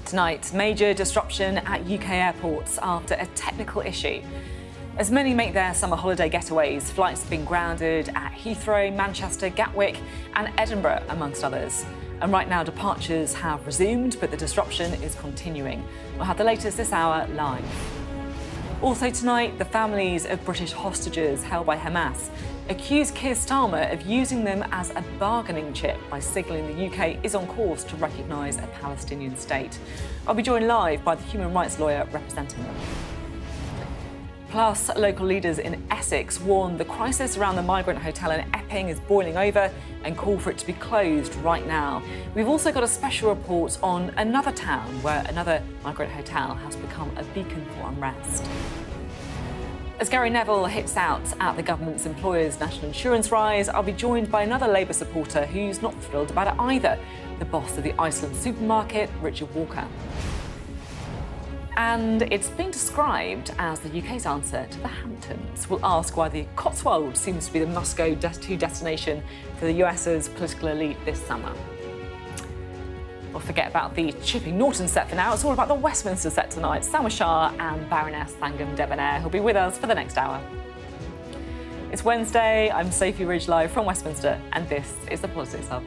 Tonight, major disruption at UK airports after a technical issue. As many make their summer holiday getaways, flights have been grounded at Heathrow, Manchester, Gatwick and Edinburgh, amongst others. And right now, departures have resumed, but the disruption is continuing. We'll have the latest this hour live. Also tonight, the families of British hostages held by Hamas accuse Keir Starmer of using them as a bargaining chip by signalling the UK is on course to recognise a Palestinian state. I'll be joined live by the human rights lawyer representing them. Plus, local leaders in Essex warn the crisis around the migrant hotel in Epping is boiling over and call for it to be closed right now. We've also got a special report on another town where another migrant hotel has become a beacon for unrest. As Gary Neville hits out at the government's employers' national insurance rise, I'll be joined by another Labour supporter who's not thrilled about it either, the boss of the Iceland supermarket, Richard Walker. And it's been described as the UK's answer to the Hamptons. We'll ask why the Cotswolds seems to be the must-go to destination for the US's political elite this summer. We'll forget about the Chipping Norton set for now. It's all about the Westminster set tonight. Salma Shah and Baroness Thangam Debonair who'll be with us for the next hour. It's Wednesday. I'm Sophy Ridge live from Westminster, and this is the Politics Hub.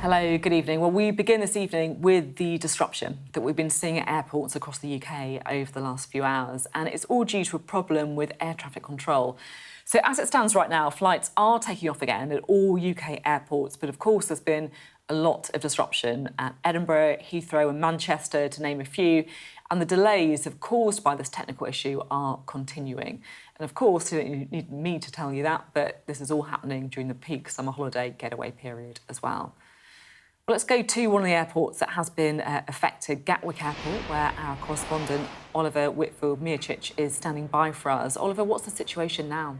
Hello, good evening. Well, we begin this evening with the disruption that we've been seeing at airports across the UK over the last few hours, and it's all due to a problem with air traffic control. So as it stands right now, flights are taking off again at all UK airports, but of course there's been a lot of disruption at Edinburgh, Heathrow and Manchester, to name a few, and the delays caused by this technical issue are continuing. And of course, you don't need me to tell you that, but this is all happening during the peak summer holiday getaway period as well. Well, let's go to one of the airports that has been affected, Gatwick Airport, where our correspondent Oliver Whitfield-Miocic is standing by for us. Oliver, what's the situation now?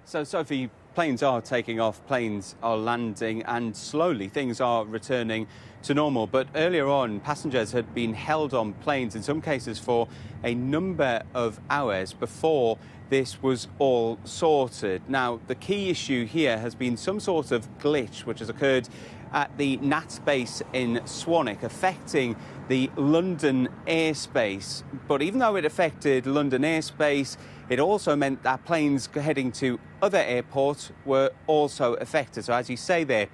So, Sophie, planes are taking off, planes are landing, and slowly things are returning to normal. But earlier on, passengers had been held on planes, in some cases for a number of hours before this was all sorted. Now, the key issue here has been some sort of glitch which has occurred at the NATS base in Swanwick, affecting the London airspace. But even though it affected London airspace, it also meant that planes heading to other airports were also affected. So as you say there,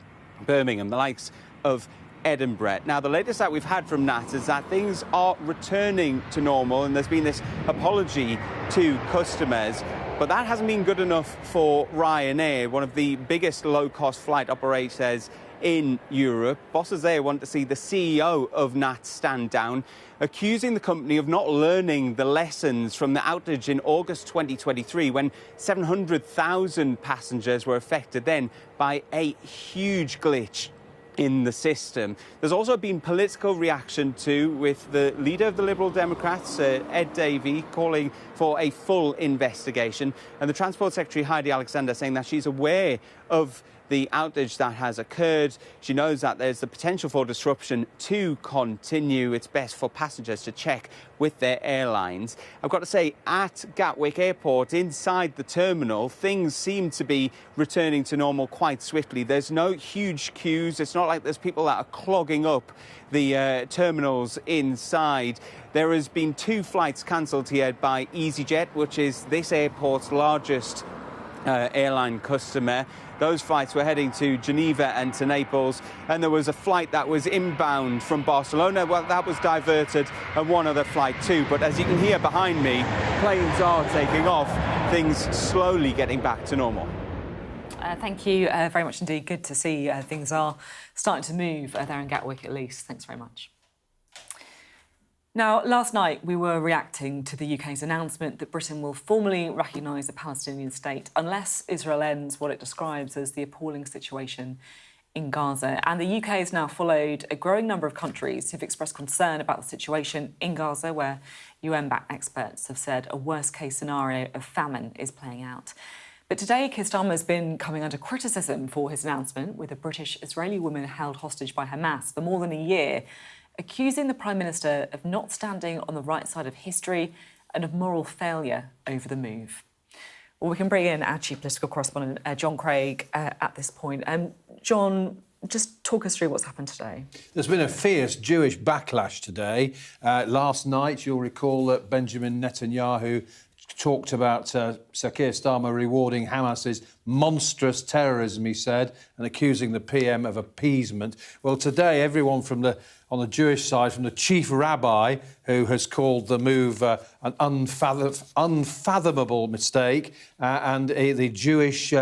Birmingham, the likes of Edinburgh. Now, the latest that we've had from NAT is that things are returning to normal, and there's been this apology to customers. But that hasn't been good enough for Ryanair, one of the biggest low-cost flight operators in Europe. Bosses there want to see the CEO of NAT stand down, accusing the company of not learning the lessons from the outage in August 2023, when 700,000 passengers were affected then by a huge glitch in the system. There's also been political reaction too, with the leader of the Liberal Democrats, Ed Davey, calling for a full investigation, and the Transport Secretary Heidi Alexander saying that she's aware of the outage that has occurred. She knows that there's the potential for disruption to continue. It's best for passengers to check with their airlines. I've got to say, at Gatwick Airport, inside the terminal, things seem to be returning to normal quite swiftly. There's no huge queues. It's not like there's people that are clogging up the terminals inside. There has been 2 flights cancelled here by EasyJet, which is this airport's largest airline customer. Those flights were heading to Geneva and to Naples, and there was a flight that was inbound from Barcelona. Well, that was diverted, and one other flight too. But as you can hear behind me, planes are taking off, things slowly getting back to normal. Thank you very much indeed. Good to see things are starting to move there in Gatwick at least. Thanks very much. Now, last night we were reacting to the UK's announcement that Britain will formally recognise the Palestinian state unless Israel ends what it describes as the appalling situation in Gaza. And the UK has now followed a growing number of countries who've expressed concern about the situation in Gaza, where UN-backed experts have said a worst-case scenario of famine is playing out. But today, Keir Starmer has been coming under criticism for his announcement, with a British-Israeli woman held hostage by Hamas for more than a year, accusing the Prime Minister of not standing on the right side of history and of moral failure over the move. Well, we can bring in our chief political correspondent, John Craig, at this point. John, just talk us through what's happened today. There's been a fierce Jewish backlash today. Last night, you'll recall that Benjamin Netanyahu talked about Sir Keir Starmer rewarding Hamas's monstrous terrorism, he said, and accusing the PM of appeasement. Well, today, everyone on the Jewish side, from the chief rabbi, who has called the move an unfathomable mistake, and the Jewish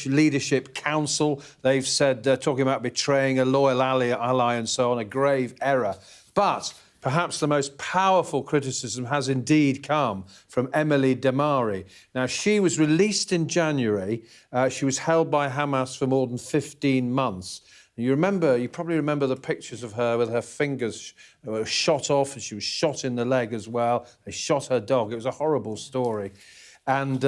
Leadership Council, they've said, talking about betraying a loyal ally and so on, a grave error. But perhaps the most powerful criticism has indeed come from Emily Damari. Now, she was released in January. She was held by Hamas for more than 15 months. You probably remember the pictures of her with her fingers shot off, and she was shot in the leg as well. They shot her dog. It was a horrible story. And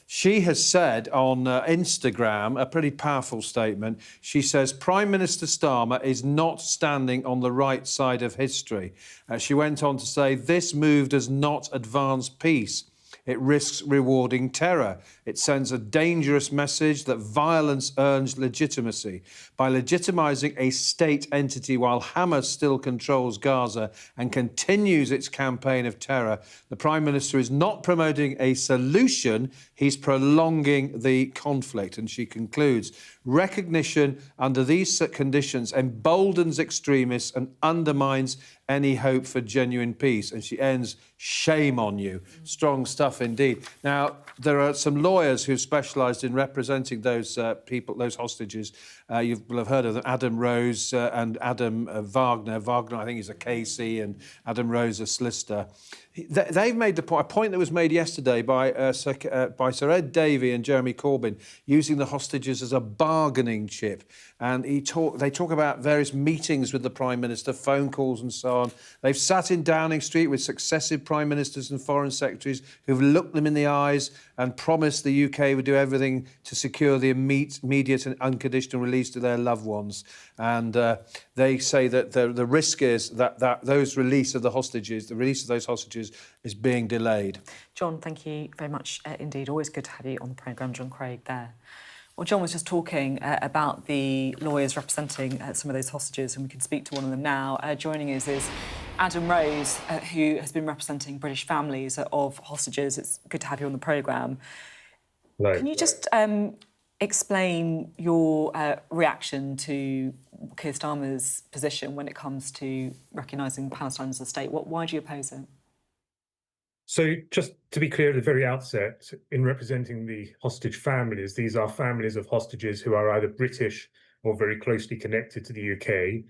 she has said on Instagram a pretty powerful statement. She says, Prime Minister Starmer is not standing on the right side of history. She went on to say, this move does not advance peace. It risks rewarding terror. It sends a dangerous message that violence earns legitimacy. By legitimising a state entity while Hamas still controls Gaza and continues its campaign of terror, the Prime Minister is not promoting a solution, he's prolonging the conflict. And she concludes, recognition under these conditions emboldens extremists and undermines any hope for genuine peace. And she ends, shame on you. Strong stuff indeed. Now, there are some lawyers who've specialised in representing those people, those hostages. You will have heard of them, Adam Rose and Adam Wagner. Wagner, I think, is a KC, and Adam Rose, a solicitor. They've made a point that was made yesterday by Sir Ed Davey and Jeremy Corbyn, using the hostages as a bargaining chip. And they talk about various meetings with the Prime Minister, phone calls and so on. They've sat in Downing Street with successive Prime Ministers and Foreign Secretaries who've looked them in the eyes and promised the UK would do everything to secure the immediate and unconditional release to their loved ones. And they say that the risk is that those release of the hostages, the release of those hostages is being delayed. John, thank you very much indeed. Always good to have you on the programme, John Craig, there. Well, John was just talking about the lawyers representing some of those hostages, and we can speak to one of them now. Joining us is Adam Rose, who has been representing British families of hostages. It's good to have you on the programme. Hello. Can you just explain your reaction to Keir Starmer's position when it comes to recognising Palestine as a state? Why do you oppose it? So just to be clear at the very outset, in representing the hostage families, these are families of hostages who are either British or very closely connected to the UK.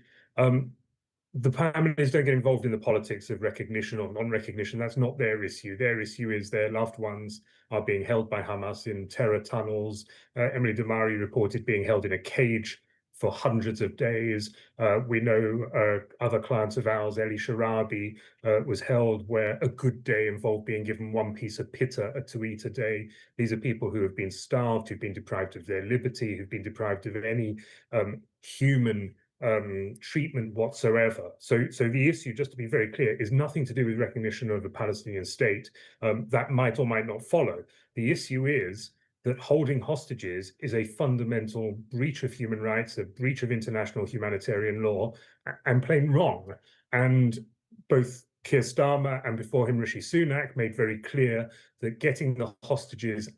The families don't get involved in the politics of recognition or non-recognition. That's not their issue. Their issue is their loved ones are being held by Hamas in terror tunnels. Emily Damari reported being held in a cage for hundreds of days. We know other clients of ours, Eli Sharabi, was held where a good day involved being given one piece of pitta to eat a day. These are people who have been starved, who've been deprived of their liberty, who've been deprived of any human treatment whatsoever. So the issue, just to be very clear, is nothing to do with recognition of a Palestinian state. That might or might not follow. The issue is that holding hostages is a fundamental breach of human rights, a breach of international humanitarian law, and plain wrong. And both Keir Starmer and before him Rishi Sunak made very clear that getting the hostages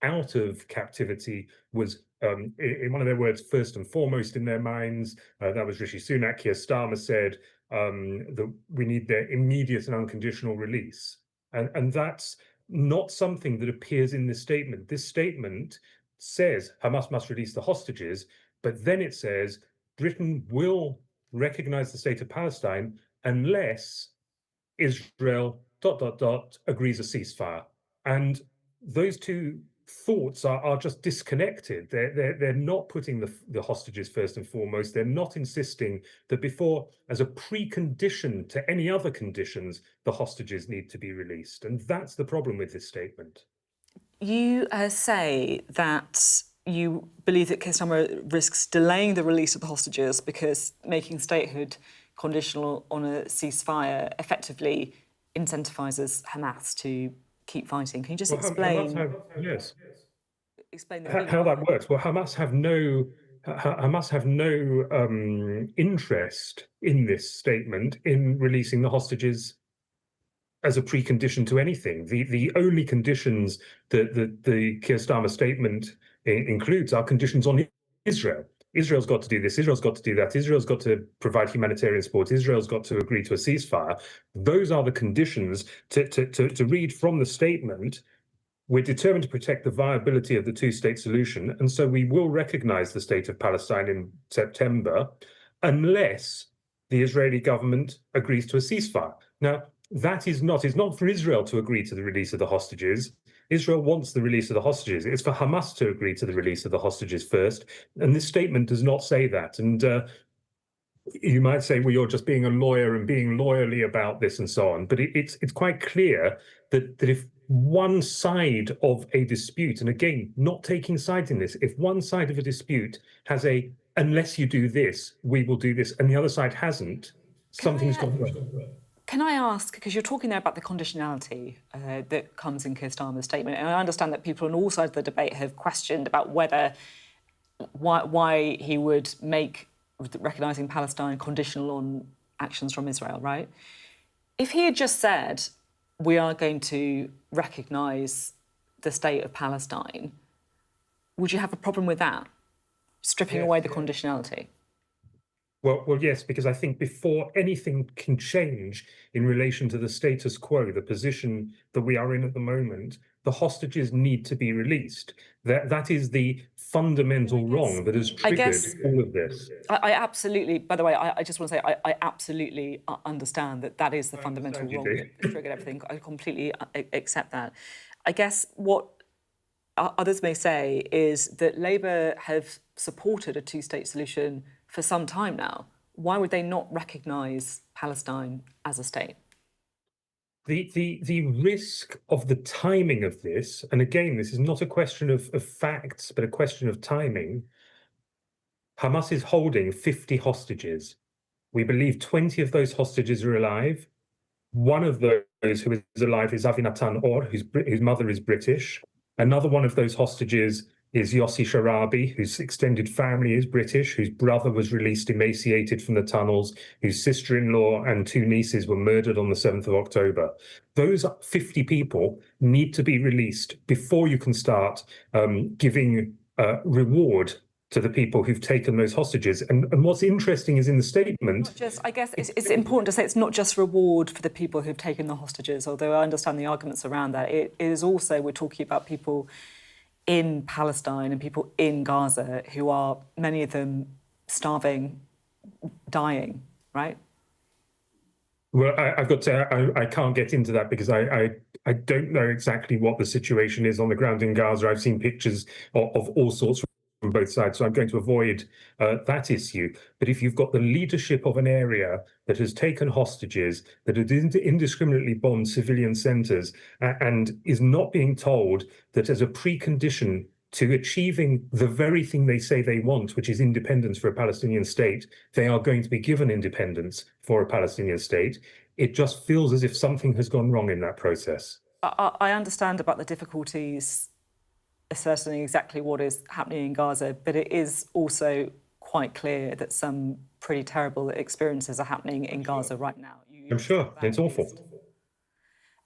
out of captivity was, in one of their words, first and foremost in their minds. That was Rishi Sunak. Keir Starmer said that we need their immediate and unconditional release. And that's not something that appears in this statement. This statement says Hamas must release the hostages, but then it says Britain will recognize the state of Palestine unless Israel ... agrees a ceasefire. And those two thoughts are just disconnected. They're not putting the hostages first and foremost. They're not insisting that before, as a precondition to any other conditions, the hostages need to be released. And that's the problem with this statement. You say that you believe that Keir Starmer risks delaying the release of the hostages because making statehood conditional on a ceasefire effectively incentivises Hamas to keep fighting. Can you just Well, explain yes. explain the How feeling? that works? Well, Hamas have no interest in this statement in releasing the hostages as a precondition to anything. The only conditions that the Keir Starmer statement includes are conditions on Israel. Israel's got to do this, Israel's got to do that, Israel's got to provide humanitarian support, Israel's got to agree to a ceasefire. Those are the conditions. To read from the statement, we're determined to protect the viability of the two-state solution, and so we will recognize the state of Palestine in September unless the Israeli government agrees to a ceasefire. Now, that is not for Israel to agree to the release of the hostages. Israel wants the release of the hostages. It's for Hamas to agree to the release of the hostages first, and this statement does not say that. And you might say, well, you're just being a lawyer and being lawyerly about this and so on. But it's quite clear that if one side of a dispute, and again, not taking sides in this, if one side of a dispute has a, unless you do this, we will do this, and the other side hasn't, something's gone wrong. Can I ask, because you're talking there about the conditionality that comes in Keir Starmer's statement, and I understand that people on all sides of the debate have questioned about why he would make recognising Palestine conditional on actions from Israel, right? If he had just said, we are going to recognise the state of Palestine, would you have a problem with that, stripping away the conditionality? Well, yes, because I think before anything can change in relation to the status quo, the position that we are in at the moment, the hostages need to be released. That is the fundamental wrong that has triggered all of this. I absolutely, by the way, I just want to say, I absolutely understand that is the fundamental wrong that triggered everything. I completely accept that. I guess what others may say is that Labour have supported a two-state solution for some time now. Why would they not recognise Palestine as a state? The risk of the timing of this, and again, this is not a question of facts, but a question of timing. Hamas is holding 50 hostages. We believe 20 of those hostages are alive. One of those who is alive is Avinatan Or, whose mother is British. Another one of those hostages is Yossi Sharabi, whose extended family is British, whose brother was released emaciated from the tunnels, whose sister-in-law and two nieces were murdered on the 7th of October. Those 50 people need to be released before you can start giving reward to the people who've taken those hostages. And what's interesting is in the statement... I guess it's important to say it's not just reward for the people who've taken the hostages, although I understand the arguments around that. It is also, we're talking about people in Palestine and people in Gaza who are, many of them, starving, dying, right? Well, I've got to. I can't get into that because I don't know exactly what the situation is on the ground in Gaza. I've seen pictures of all sorts from both sides, so I'm going to avoid that issue. But if you've got the leadership of an area that has taken hostages, that has indiscriminately bombed civilian centres, and is not being told that as a precondition to achieving the very thing they say they want, which is independence for a Palestinian state, they are going to be given independence for a Palestinian state, it just feels as if something has gone wrong in that process. I understand about the difficulties ascertaining exactly what is happening in Gaza, but it is also quite clear that some pretty terrible experiences are happening in Gaza right now. I'm sure. It's awful.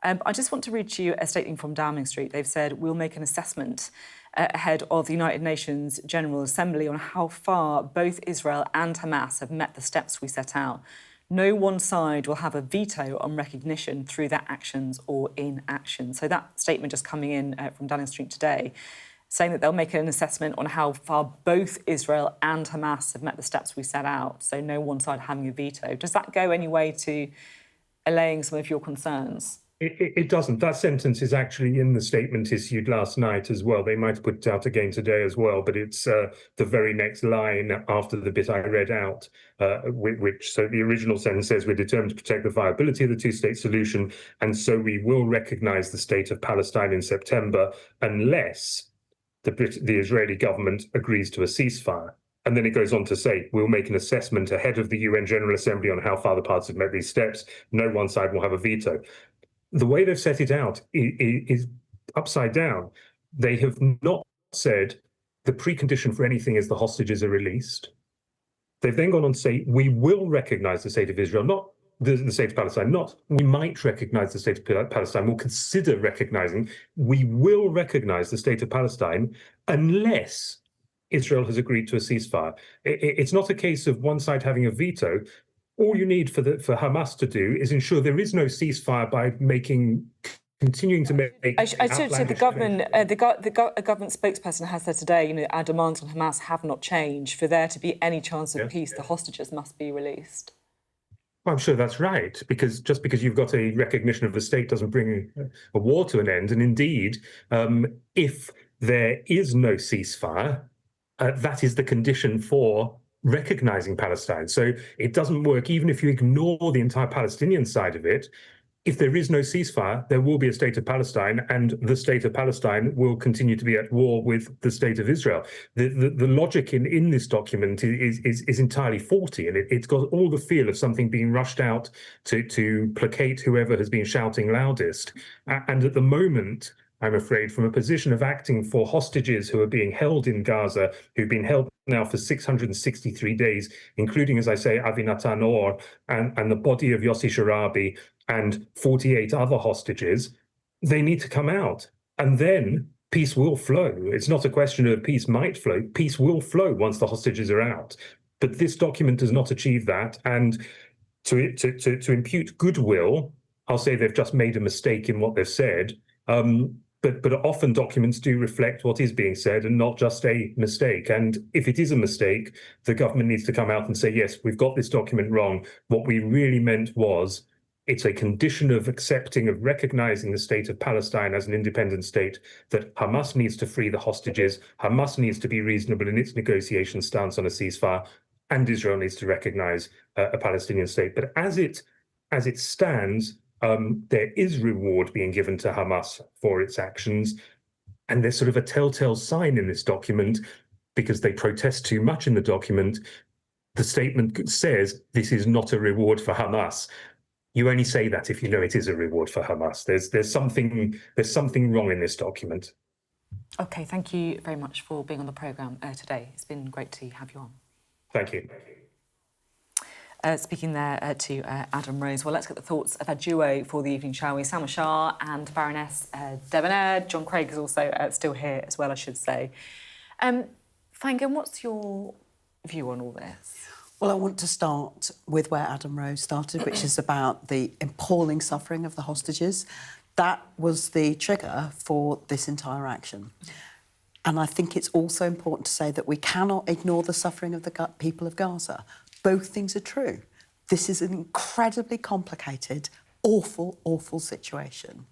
I just want to read to you a statement from Downing Street. They've said, we'll make an assessment ahead of the United Nations General Assembly on how far both Israel and Hamas have met the steps we set out. No one side will have a veto on recognition through their actions or inaction. So that statement just coming in from Downing Street today, saying that they'll make an assessment on how far both Israel and Hamas have met the steps we set out. So no one side having a veto. Does that go any way to allaying some of your concerns? It doesn't. That sentence is actually in the statement issued last night as well. They might put it out again today as well, but it's the very next line after the bit I read out, so the original sentence says, we're determined to protect the viability of the two-state solution, and so we will recognise the state of Palestine in September unless the Israeli government agrees to a ceasefire. And then it goes on to say, we'll make an assessment ahead of the UN General Assembly on how far the parties have met these steps. No one side will have a veto. the way they've set it out is upside down. They have not said the precondition for anything is the hostages are released. They've then gone on to say, we will recognise the state of Israel, not the state of Palestine, not we might recognise the state of Palestine, we'll consider recognising, we will recognise the state of Palestine unless Israel has agreed to a ceasefire. It's not a case of one side having a veto. All you need for Hamas to do is ensure there is no ceasefire by continuing to make. I should say the government spokesperson has said today, our demands on Hamas have not changed. For there to be any chance of peace, the hostages must be released. Well, I'm sure that's right, because just because you've got a recognition of the state doesn't bring a war to an end. And indeed, if there is no ceasefire, that is the condition for recognizing Palestine. So it doesn't work, even if you ignore the entire Palestinian side of it. If there is no ceasefire, there will be a state of Palestine, and the state of Palestine will continue to be at war with the state of Israel. The logic in this document is entirely faulty, and it's got all the feel of something being rushed out to placate whoever has been shouting loudest. And at the moment, I'm afraid, from a position of acting for hostages who are being held in Gaza, who've been held now for 663 days, including, as I say, Avinatan Or and the body of Yossi Sharabi and 48 other hostages, they need to come out. And then peace will flow. It's not a question of peace might flow. Peace will flow once the hostages are out. But this document does not achieve that. And to impute goodwill, I'll say they've just made a mistake in what they've said. But often documents do reflect what is being said and not just a mistake. And if it is a mistake, the government needs to come out and say, yes, we've got this document wrong. What we really meant was it's a condition of accepting, of recognizing the state of Palestine as an independent state, that Hamas needs to free the hostages, Hamas needs to be reasonable in its negotiation stance on a ceasefire, and Israel needs to recognize a Palestinian state. But as it stands, there is reward being given to Hamas for its actions. And there's sort of a telltale sign in this document, because they protest too much in the document. The statement says this is not a reward for Hamas. You only say that if you know it is a reward for Hamas. There's something wrong in this document. OK, thank you very much for being on the programme today. It's been great to have you on. Thank you. Speaking there to Adam Rose. Well, let's get the thoughts of our duo for the evening, shall we? Sam Shah and Baroness Debonair. John Craig is also still here as well, I should say. Fangan, what's your view on all this? Well, I want to start with where Adam Rose started, which is about the appalling suffering of the hostages. That was the trigger for this entire action. And I think it's also important to say that we cannot ignore the suffering of the people of Gaza. Both things are true. This is an incredibly complicated, awful, awful situation.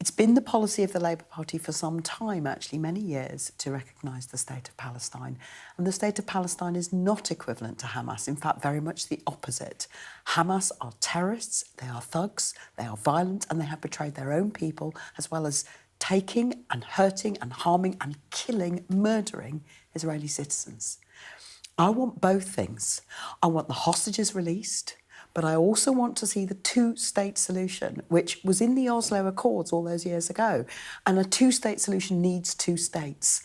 It's been the policy of the Labour Party for some time, actually, many years, to recognise the state of Palestine. And the state of Palestine is not equivalent to Hamas. In fact, very much the opposite. Hamas are terrorists, they are thugs, they are violent, and they have betrayed their own people, as well as taking and hurting and harming and killing, murdering Israeli citizens. I want both things. I want the hostages released, but I also want to see the two-state solution, which was in the Oslo Accords all those years ago. And a two-state solution needs two states.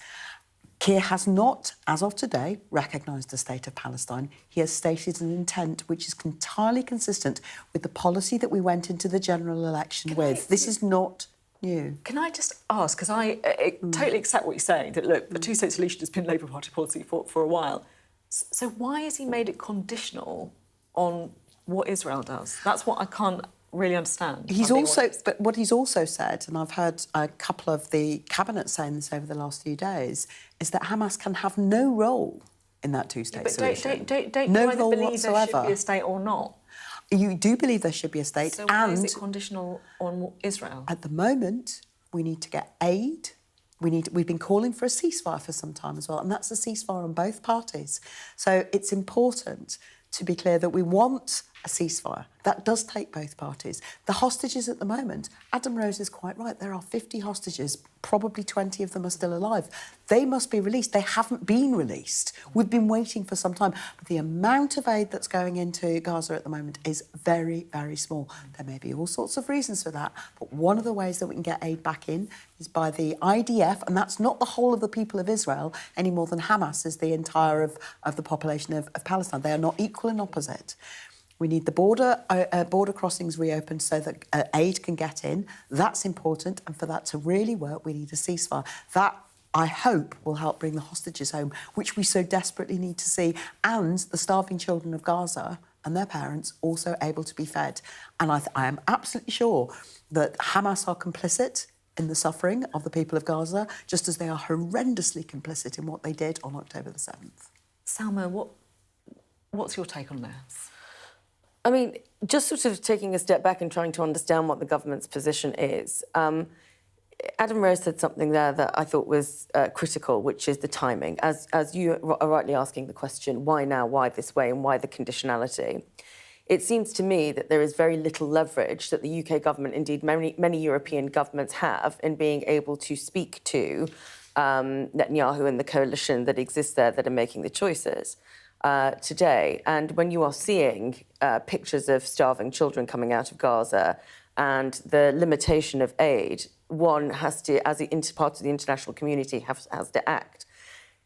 Keir has not, as of today, recognised the state of Palestine. He has stated an intent which is entirely consistent with the policy that we went into the general election with. This is not new. Can I just ask, because I totally accept what you're saying, that, look, the two-state solution has been Labour Party policy for a while. So why has he made it conditional on what Israel does? That's what I can't really understand. But what he's also said, and I've heard a couple of the cabinet saying this over the last few days, is that Hamas can have no role in that two-state solution. Don't no you either role believe whatsoever. there should be a state or not? You do believe there should be a state. So why is it conditional on Israel? At the moment, we need to get aid. We've been calling for a ceasefire for some time as well, and that's a ceasefire on both parties. So it's important to be clear that we want a ceasefire. That does take both parties. The hostages at the moment, Adam Rose is quite right. There are 50 hostages. Probably 20 of them are still alive. They must be released. They haven't been released. We've been waiting for some time. But the amount of aid that's going into Gaza at the moment is very, very small. There may be all sorts of reasons for that. But one of the ways that we can get aid back in is by the IDF, and that's not the whole of the people of Israel any more than Hamas is the entire of the population of Palestine. They are not equal and opposite. We need the border crossings reopened so that aid can get in. That's important. And for that to really work, we need a ceasefire. That, I hope, will help bring the hostages home, which we so desperately need to see, and the starving children of Gaza and their parents also able to be fed. And I am absolutely sure that Hamas are complicit in the suffering of the people of Gaza, just as they are horrendously complicit in what they did on October the 7th. Salma, what's your take on this? I mean, just sort of taking a step back and trying to understand what the government's position is. Adam Rose said something there that I thought was critical, which is the timing. As you are rightly asking the question, why now, why this way, and why the conditionality? It seems to me that there is very little leverage that the UK government, indeed many European governments have, in being able to speak to Netanyahu and the coalition that exists there that are making the choices today. And when you are seeing pictures of starving children coming out of Gaza and the limitation of aid, one has to, as part of the international community, has to act.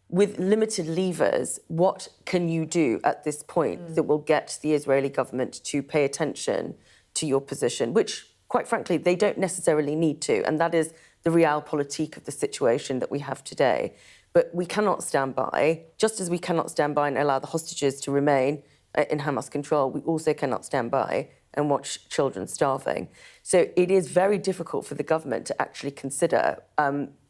With limited levers, what can you do at this point that will get the Israeli government to pay attention to your position, which, quite frankly, they don't necessarily need to, and that is the realpolitik of the situation that we have today. But we cannot stand by, just as we cannot stand by and allow the hostages to remain in Hamas control, we also cannot stand by and watch children starving. So it is very difficult for the government to actually consider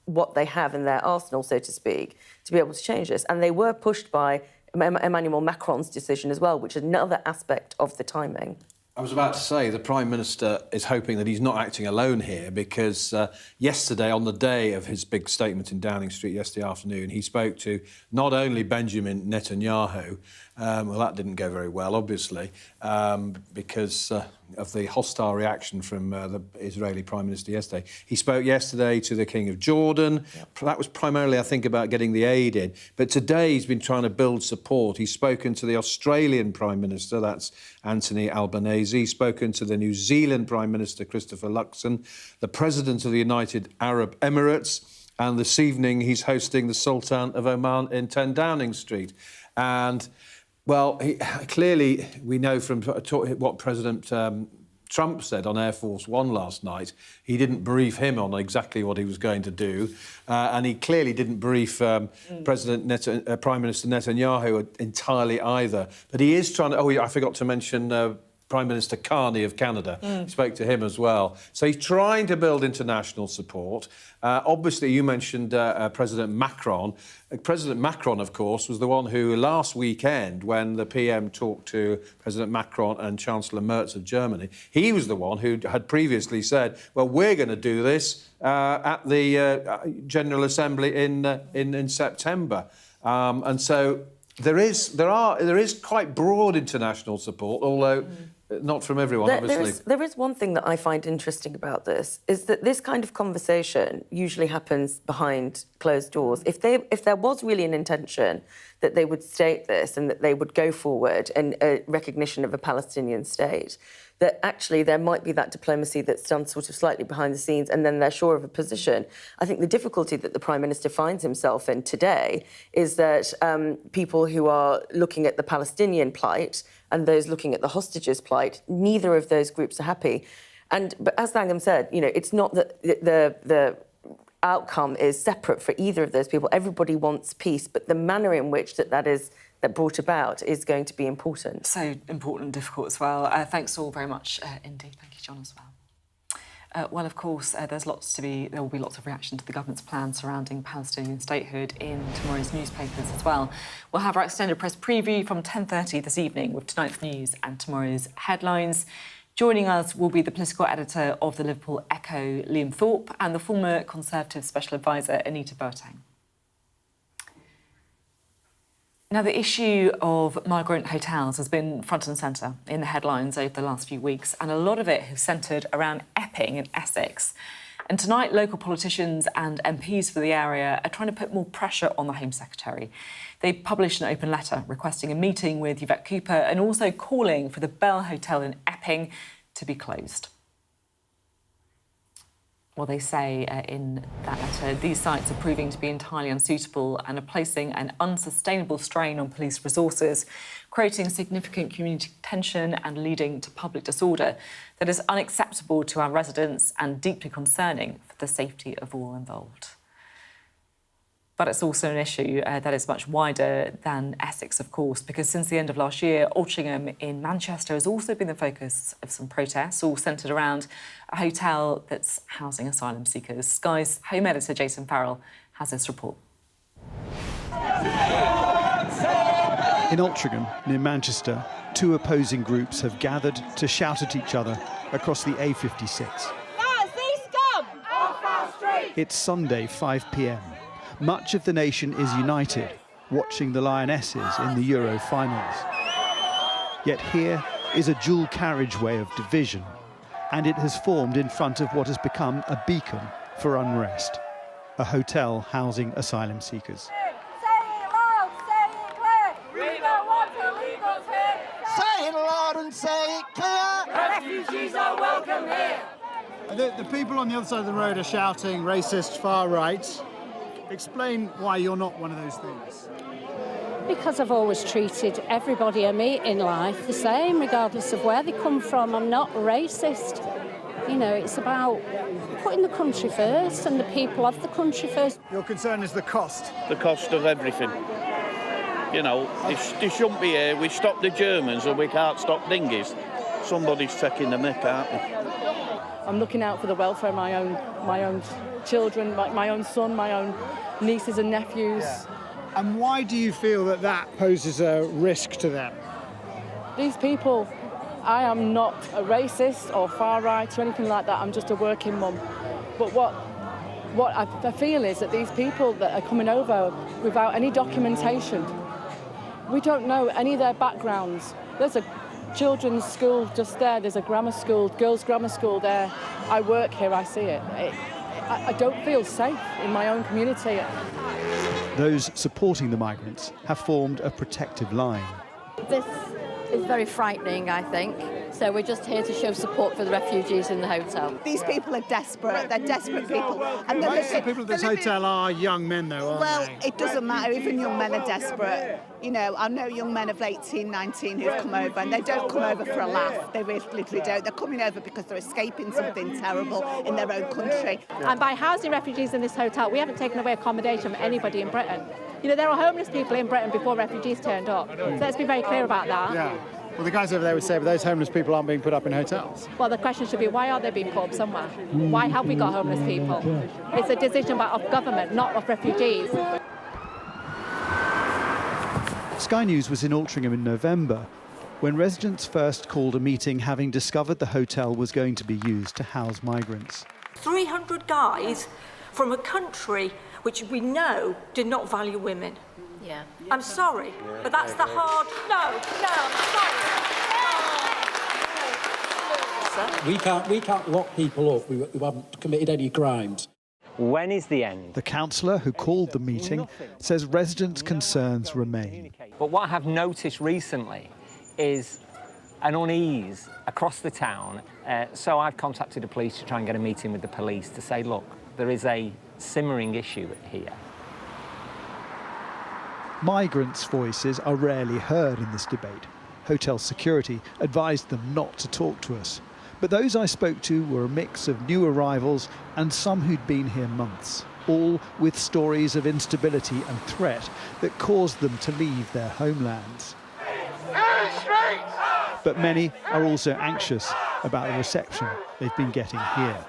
what they have in their arsenal, so to speak, to be able to change this. And they were pushed by Emmanuel Macron's decision as well, which is another aspect of the timing. I was about to say the Prime Minister is hoping that he's not acting alone here because yesterday, on the day of his big statement in Downing Street yesterday afternoon, he spoke to not only Benjamin Netanyahu, well, that didn't go very well, obviously, because of the hostile reaction from the Israeli Prime Minister yesterday. He spoke yesterday to the King of Jordan. Yep. That was primarily, I think, about getting the aid in. But today he's been trying to build support. He's spoken to the Australian Prime Minister, that's Anthony Albanese. He's spoken to the New Zealand Prime Minister, Christopher Luxon, the President of the United Arab Emirates, and this evening he's hosting the Sultan of Oman in 10 Downing Street. And well, clearly, we know from what President Trump said on Air Force One last night, he didn't brief him on exactly what he was going to do. And he clearly didn't brief Prime Minister Netanyahu entirely either. But he is trying to... Oh, I forgot to mention Prime Minister Carney of Canada. Spoke to him as well. So he's trying to build international support. Obviously, you mentioned President Macron. President Macron, of course, was the one who last weekend, when the PM talked to President Macron and Chancellor Merz of Germany, he was the one who had previously said, well, we're going to do this at the General Assembly in September. And so there is quite broad international support, although not from everyone, obviously. There is one thing that I find interesting about this, is that this kind of conversation usually happens behind closed doors. If there was really an intention that they would state this and that they would go forward in recognition of a Palestinian state, that actually there might be that diplomacy that's done sort of slightly behind the scenes and then they're sure of a position. I think the difficulty that the Prime Minister finds himself in today is that people who are looking at the Palestinian plight and those looking at the hostages' plight, neither of those groups are happy. But as Langham said, you know, it's not that the outcome is separate for either of those people. Everybody wants peace, but the manner in which that is brought about is going to be important. So important and difficult as well. Thanks all very much indeed. Thank you, John, as well. Well, of course, there will be lots of reaction to the government's plan surrounding Palestinian statehood in tomorrow's newspapers as well. We'll have our extended press preview from 10:30 this evening with tonight's news and tomorrow's headlines. Joining us will be the political editor of the Liverpool Echo, Liam Thorpe, and the former Conservative Special Advisor, Anita Boateng. Now, the issue of migrant hotels has been front and centre in the headlines over the last few weeks, and a lot of it has centred around Epping in Essex. And tonight, local politicians and MPs for the area are trying to put more pressure on the Home Secretary. They published an open letter requesting a meeting with Yvette Cooper and also calling for the Bell Hotel in Epping to be closed. Well, they say in that letter, these sites are proving to be entirely unsuitable and are placing an unsustainable strain on police resources, creating significant community tension and leading to public disorder that is unacceptable to our residents and deeply concerning for the safety of all involved. But it's also an issue that is much wider than Essex, of course, because since the end of last year, Altrincham in Manchester has also been the focus of some protests, all centred around a hotel that's housing asylum seekers. Sky's home editor, Jason Farrell, has this report. In Altrincham, near Manchester, two opposing groups have gathered to shout at each other across the A56. Nazi scum! Off our street! It's Sunday, 5 p.m. Much of the nation is united, watching the Lionesses in the Euro finals. Yet here is a dual carriageway of division, and it has formed in front of what has become a beacon for unrest, a hotel housing asylum seekers. Say it loud, say it clear! We don't want illegals here! Say it loud and say it clear! Refugees are welcome here! The people on the other side of the road are shouting racist far right. Explain why you're not one of those things. Because I've always treated everybody I meet in life the same, regardless of where they come from. I'm not racist. You know, it's about putting the country first and the people of the country first. Your concern is the cost. The cost of everything. You know, they shouldn't be here. We stop the Germans or we can't stop dinghies. Somebody's taking the mick, aren't they? I'm looking out for the welfare of my own children, my own son, my own nieces and nephews. Yeah. And why do you feel that that poses a risk to them? These people, I am not a racist or far right or anything like that. I'm just a working mum. But what I feel is that these people that are coming over without any documentation, we don't know any of their backgrounds. There's a children's school just there. There's a grammar school, girls' grammar school there. I work here, I see it. I don't feel safe in my own community. Those supporting the migrants have formed a protective line. This is very frightening, I think. So we're just here to show support for the refugees in the hotel. These people are desperate. They're desperate people. And Most of the people at this hotel are young men, though, aren't well, they? it doesn't matter. Even young men are desperate. You know, I know young men of 18, 19 who've come over, and they don't come over for a laugh. They really literally don't. They're coming over because they're escaping something terrible in their own country. And by housing refugees in this hotel, we haven't taken away accommodation from anybody in Britain. You know, there were homeless people in Britain before refugees turned up. So let's be very clear about that. Yeah. Well, the guys over there would say, but those homeless people aren't being put up in hotels. Well, the question should be, why are they being put up somewhere? Why have we got homeless people? It's a decision of government, not of refugees. Sky News was in Altrincham in November when residents first called a meeting having discovered the hotel was going to be used to house migrants. 300 guys from a country which we know did not value women. Yeah. I'm sorry, but that's the hard... I'm sorry. We can't lock people up who haven't committed any crimes. When is the end? The councillor who called the meeting says residents' concerns remain. But what I have noticed recently is an unease across the town. So I've contacted the police to try and get a meeting with the police to say, look, there is a simmering issue here. Migrants' voices are rarely heard in this debate. Hotel security advised them not to talk to us. But those I spoke to were a mix of new arrivals and some who'd been here months, all with stories of instability and threat that caused them to leave their homelands. But many are also anxious about the reception they've been getting here.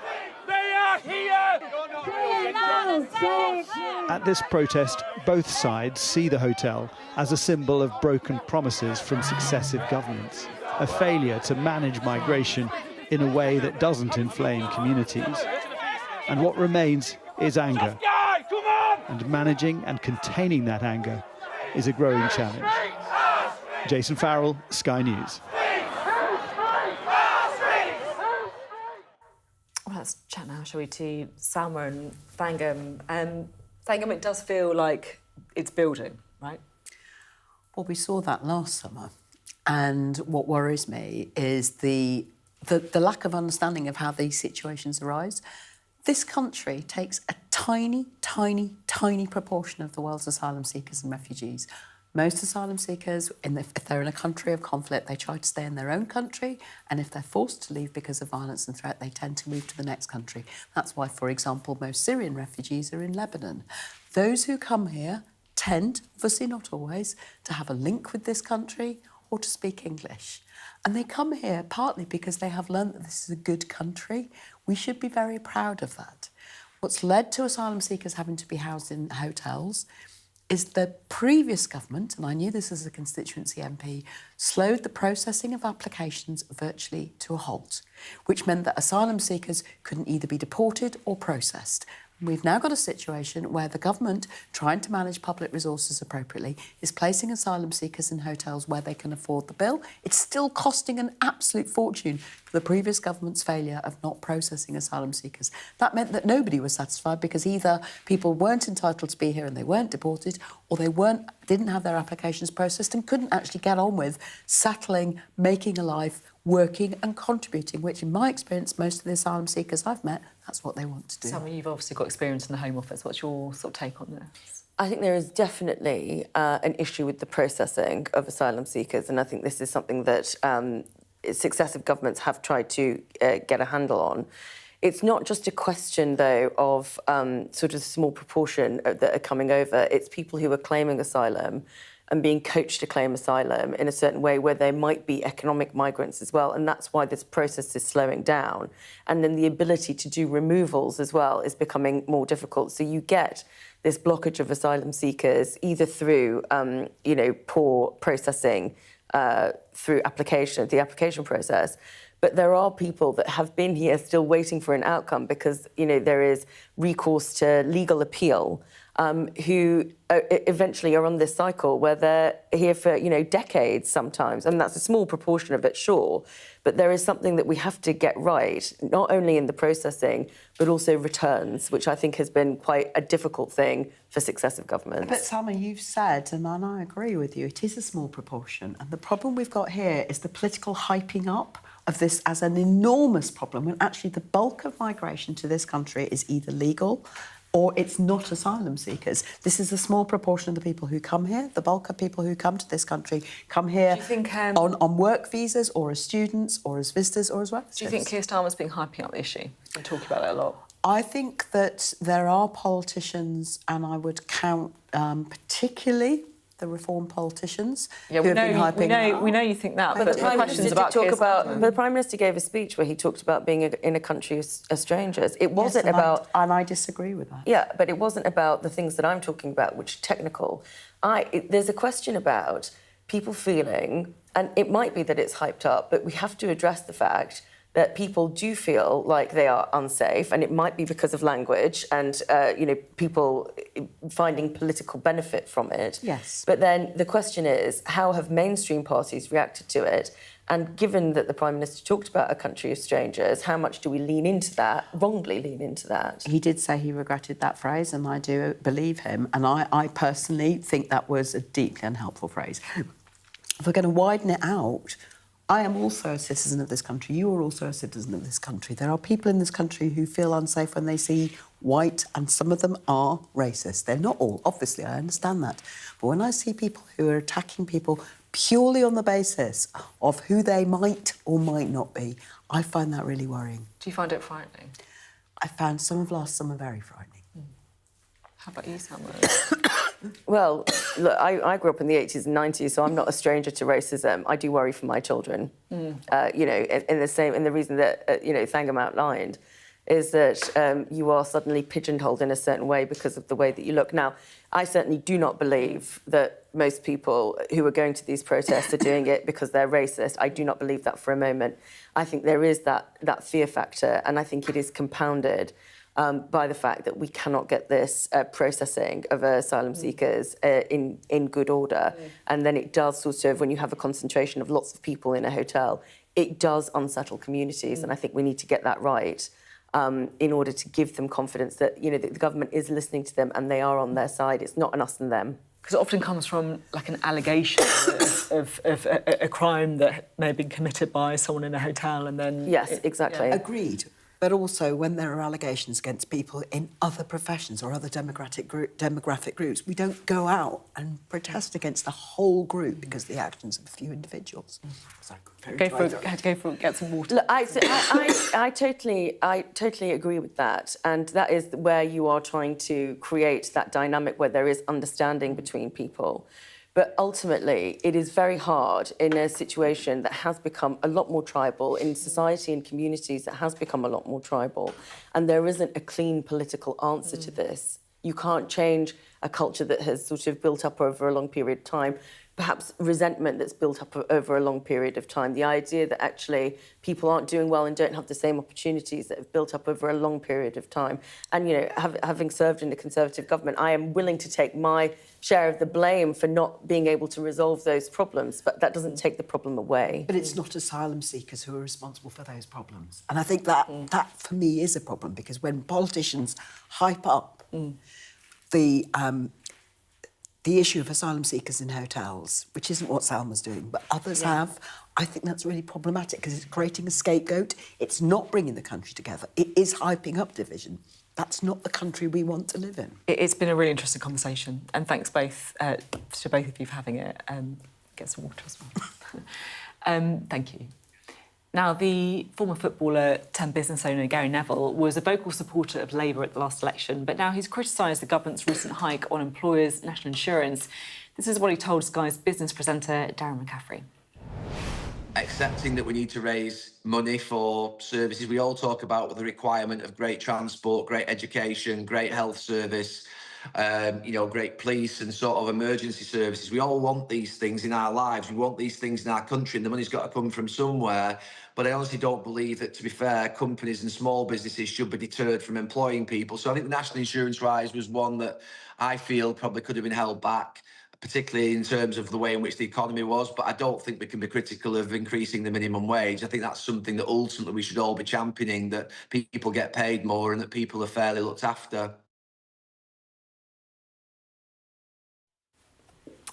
They are here! At this protest, both sides see the hotel as a symbol of broken promises from successive governments, a failure to manage migration in a way that doesn't inflame communities. And what remains is anger. And managing and containing that anger is a growing challenge. Jason Farrell, Sky News. Well, let's chat now, shall we, to Salma and Thangam. Thangam, it does feel like it's building, right? Well, we saw that last summer. And what worries me is the lack of understanding of how these situations arise. This country takes a tiny, tiny, tiny proportion of the world's asylum seekers and refugees. Most asylum seekers, if they're in a country of conflict, they try to stay in their own country, and if they're forced to leave because of violence and threat, they tend to move to the next country. That's why, for example, most Syrian refugees are in Lebanon. Those who come here tend, obviously not always, to have a link with this country or to speak English. And they come here partly because they have learned that this is a good country. We should be very proud of that. What's led to asylum seekers having to be housed in hotels is the previous government, and I knew this as a constituency MP, slowed the processing of applications virtually to a halt, which meant that asylum seekers couldn't either be deported or processed. We've now got a situation where the government, trying to manage public resources appropriately, is placing asylum seekers in hotels where they can afford the bill. It's still costing an absolute fortune for the previous government's failure of not processing asylum seekers. That meant that nobody was satisfied because either people weren't entitled to be here and they weren't deported, or they didn't have their applications processed and couldn't actually get on with settling, making a life, working and contributing, which in my experience, most of the asylum seekers I've met, that's what they want to do. Salma, you've obviously got experience in the Home Office. What's your sort of take on this? I think there is definitely an issue with the processing of asylum seekers, and I think this is something that successive governments have tried to get a handle on. It's not just a question, though, of sort of a small proportion that are coming over. It's people who are claiming asylum and being coached to claim asylum in a certain way where there might be economic migrants as well, and that's why this process is slowing down. And then the ability to do removals as well is becoming more difficult. So you get this blockage of asylum seekers either through, poor processing through the application process, but there are people that have been here still waiting for an outcome because, there is recourse to legal appeal, who eventually are on this cycle where they're here for, decades sometimes. And that's a small proportion of it, sure. But there is something that we have to get right, not only in the processing, but also returns, which I think has been quite a difficult thing for successive governments. But Salma, you've said, and I agree with you, it is a small proportion. And the problem we've got here is the political hyping up of this as an enormous problem, when actually the bulk of migration to this country is either legal or it's not asylum seekers. This is a small proportion of the people who come here. The bulk of people who come to this country come here on work visas or as students or as visitors or as relatives. Do you think Keir Starmer's been hyping up the issue? He's been talking about it a lot. I think that there are politicians, and I would count particularly the Reform politicians who have been hyping it up. We know you think that, but the Prime Minister gave a speech where he talked about being in a country of strangers. It wasn't about... And I disagree with that. Yeah, but it wasn't about the things that I'm talking about, which are technical. There's a question about people feeling, and it might be that it's hyped up, but we have to address the fact that people do feel like they are unsafe, and it might be because of language and, people finding political benefit from it. Yes. But then the question is, how have mainstream parties reacted to it? And given that the Prime Minister talked about a country of strangers, how much do we lean into that, wrongly lean into that? He did say he regretted that phrase, and I do believe him. And I personally think that was a deeply unhelpful phrase. If we're going to widen it out, I am also a citizen of this country. You are also a citizen of this country. There are people in this country who feel unsafe when they see white, and some of them are racist. They're not all, obviously, I understand that. But when I see people who are attacking people purely on the basis of who they might or might not be, I find that really worrying. Do you find it frightening? I found some of last summer very frightening. How about you, Salma? Well, look, I grew up in the 80s and 90s, so I'm not a stranger to racism. I do worry for my children. In the reason that, Thangam outlined is that you are suddenly pigeonholed in a certain way because of the way that you look. Now, I certainly do not believe that most people who are going to these protests are doing it because they're racist. I do not believe that for a moment. I think there is that fear factor, and I think it is compounded by the fact that we cannot get this processing of asylum seekers in good order. And then it does sort of, when you have a concentration of lots of people in a hotel, it does unsettle communities. And I think we need to get that right in order to give them confidence that, you know, that the government is listening to them and they are on their side. It's not an us and them. Because it often comes from, like, an allegation of a crime that may have been committed by someone in a hotel and then... Yes, exactly. Yeah. Agreed. But also, when there are allegations against people in other professions or other demographic groups, we don't go out and protest against the whole group because of the actions of a few individuals. Sorry, get some water. Look, I totally agree with that, and that is where you are trying to create that dynamic where there is understanding between people. But ultimately, it is very hard in a situation that has become a lot more tribal, in society and communities that has become a lot more tribal, and there isn't a clean political answer to this. You can't change a culture that has sort of built up over a long period of time, perhaps resentment that's built up over a long period of time. The idea that actually people aren't doing well and don't have the same opportunities that have built up over a long period of time. And, you know, having served in the Conservative government, I am willing to take my share of the blame for not being able to resolve those problems, but that doesn't take the problem away. But it's not asylum seekers who are responsible for those problems. And I think that, for me, is a problem, because when politicians hype up the issue of asylum seekers in hotels, which isn't what Salma's doing, but others have, I think that's really problematic because it's creating a scapegoat. It's not bringing the country together. It is hyping up division. That's not the country we want to live in. It's been a really interesting conversation, and thanks both to both of you for having it. Get some water as well. Thank you. Now, the former footballer turned business owner Gary Neville was a vocal supporter of Labour at the last election, but now he's criticised the government's recent hike on employers' national insurance. This is what he told Sky's business presenter, Darren McCaffrey. Accepting that we need to raise money for services. We all talk about the requirement of great transport, great education, great health service, you know, great police and sort of emergency services. We all want these things in our lives. We want these things in our country, and the money's got to come from somewhere. But I honestly don't believe that, to be fair, companies and small businesses should be deterred from employing people. So I think the national insurance rise was one that I feel probably could have been held back, particularly in terms of the way in which the economy was. But I don't think we can be critical of increasing the minimum wage. I think that's something that ultimately we should all be championing, that people get paid more and that people are fairly looked after.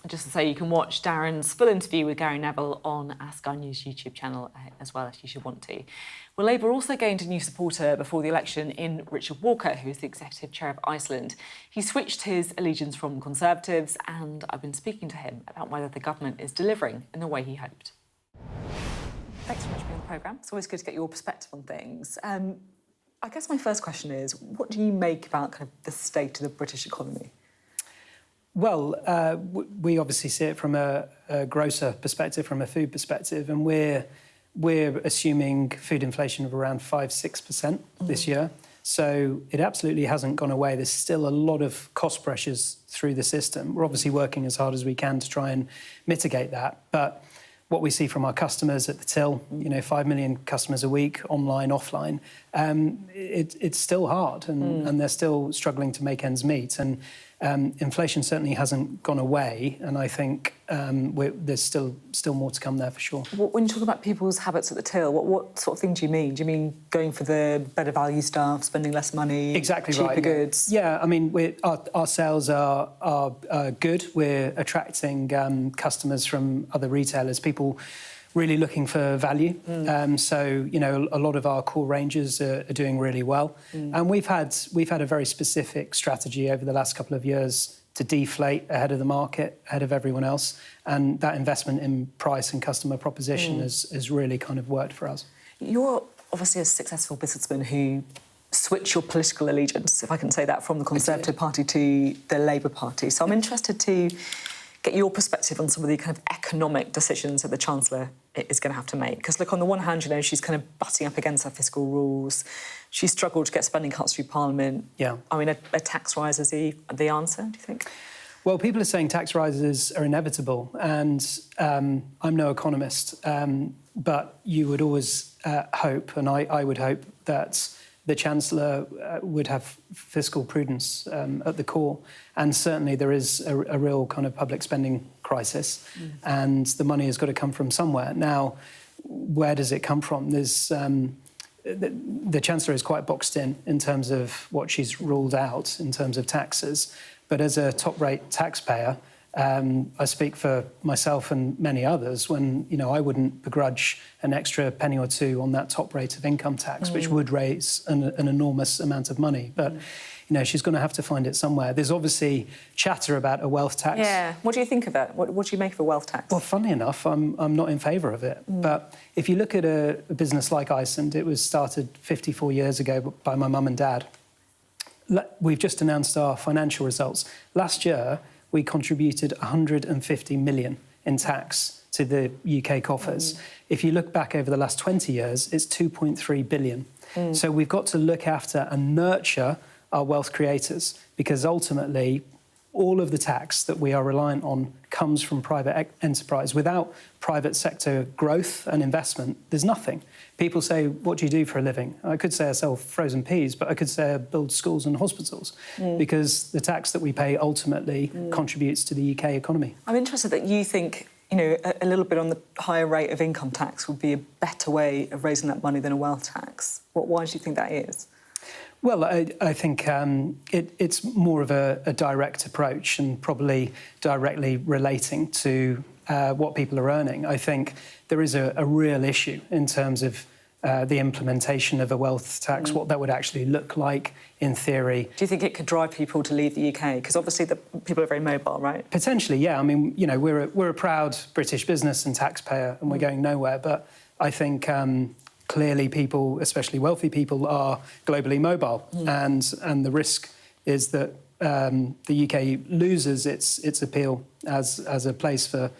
Just to say, you can watch Darren's full interview with Gary Neville on our Sky News YouTube channel as well, if you should want to. Well, Labour also gained a new supporter before the election in Richard Walker, who is the Executive Chair of Iceland. He switched his allegiance from Conservatives, and I've been speaking to him about whether the government is delivering in the way he hoped. Thanks so much for being on the programme. It's always good to get your perspective on things. I guess my first question is, what do you make about kind of the state of the British economy? Well, we obviously see it from a grocer perspective, from a food perspective, and we're assuming food inflation of around 5-6% this year. So it absolutely hasn't gone away. There's still a lot of cost pressures through the system. We're obviously working as hard as we can to try and mitigate that. But what we see from our customers at the till, you know, 5 million customers a week, online, offline, it's still hard, and they're still struggling to make ends meet. And inflation certainly hasn't gone away, and I think there's still more to come there for sure. When you talk about people's habits at the till, what sort of thing do you mean? Do you mean going for the better value stuff, spending less money, exactly cheaper right, goods? Yeah, I mean, our sales are good. We're attracting customers from other retailers, people really looking for value. So, you know, a lot of our core ranges are doing really well. And we've had a very specific strategy over the last couple of years to deflate ahead of the market, ahead of everyone else. And that investment in price and customer proposition has really kind of worked for us. You're obviously a successful businessman who switched your political allegiance, if I can say that, from the Conservative Party to the Labour Party. So I'm interested to get your perspective on some of the kind of economic decisions that the Chancellor is going to have to make. Because, look, on the one hand, you know, she's kind of butting up against her fiscal rules. She's struggled to get spending cuts through Parliament. Yeah. I mean, a tax rise is the answer, do you think? Well, people are saying tax rises are inevitable, and I'm no economist, but you would always hope, and I would hope, that the Chancellor would have fiscal prudence at the core. And certainly there is a real kind of public spending crisis, and the money has got to come from somewhere. Now, where does it come from? There's the Chancellor is quite boxed in terms of what she's ruled out in terms of taxes. But as a top-rate taxpayer, I speak for myself and many others when, I wouldn't begrudge an extra penny or two on that top rate of income tax, which would raise an enormous amount of money. But, she's going to have to find it somewhere. There's obviously chatter about a wealth tax. Yeah. What do you think of it? What do you make of a wealth tax? Well, funnily enough, I'm not in favour of it. But if you look at a business like Iceland, it was started 54 years ago by my mum and dad. We've just announced our financial results. Last year, we contributed 150 million in tax to the UK coffers. If you look back over the last 20 years, it's 2.3 billion. So we've got to look after and nurture our wealth creators, because ultimately all of the tax that we are reliant on comes from private enterprise. Without private sector growth and investment, there's nothing. People say, what do you do for a living? I could say I sell frozen peas, but I could say I build schools and hospitals, because the tax that we pay ultimately contributes to the UK economy. I'm interested that you think, a little bit on the higher rate of income tax would be a better way of raising that money than a wealth tax. Why do you think that is? Well, I think it's more of a direct approach and probably directly relating to what people are earning. I think there is a real issue in terms of the implementation of a wealth tax, what that would actually look like in theory. Do you think it could drive people to leave the UK? Because obviously the people are very mobile, right? Potentially, yeah. I mean, we're a proud British business and taxpayer, and we're going nowhere. But I think clearly people, especially wealthy people, are globally mobile, and the risk is that the UK loses its appeal as a place for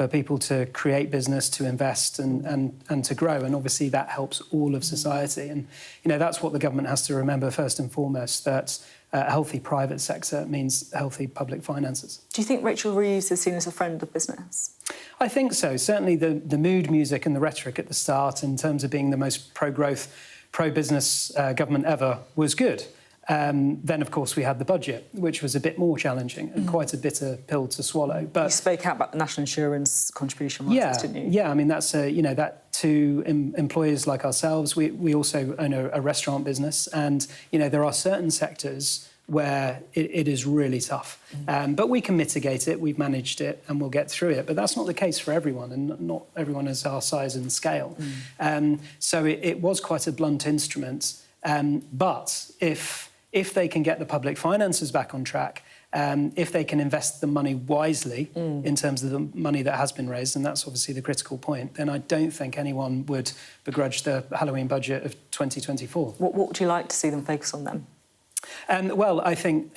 people to create business, to invest and to grow. And obviously that helps all of society. And, that's what the government has to remember first and foremost, that a healthy private sector means healthy public finances. Do you think Rachel Reeves is seen as a friend of business? I think so. Certainly the mood music and the rhetoric at the start in terms of being the most pro-growth, pro-business government ever was good. Then, of course, we had the budget, which was a bit more challenging and quite a bitter pill to swallow. But you spoke out about the national insurance contribution rises, didn't you? Yeah, I mean, that's, that to employers like ourselves, we also own a restaurant business, and, there are certain sectors where it is really tough. But we can mitigate it, we've managed it, and we'll get through it. But that's not the case for everyone, and not everyone is our size and scale. So it was quite a blunt instrument. But if they can get the public finances back on track, if they can invest the money wisely in terms of the money that has been raised, and that's obviously the critical point, then I don't think anyone would begrudge the Halloween budget of 2024. What would you like to see them focus on then? Well, I think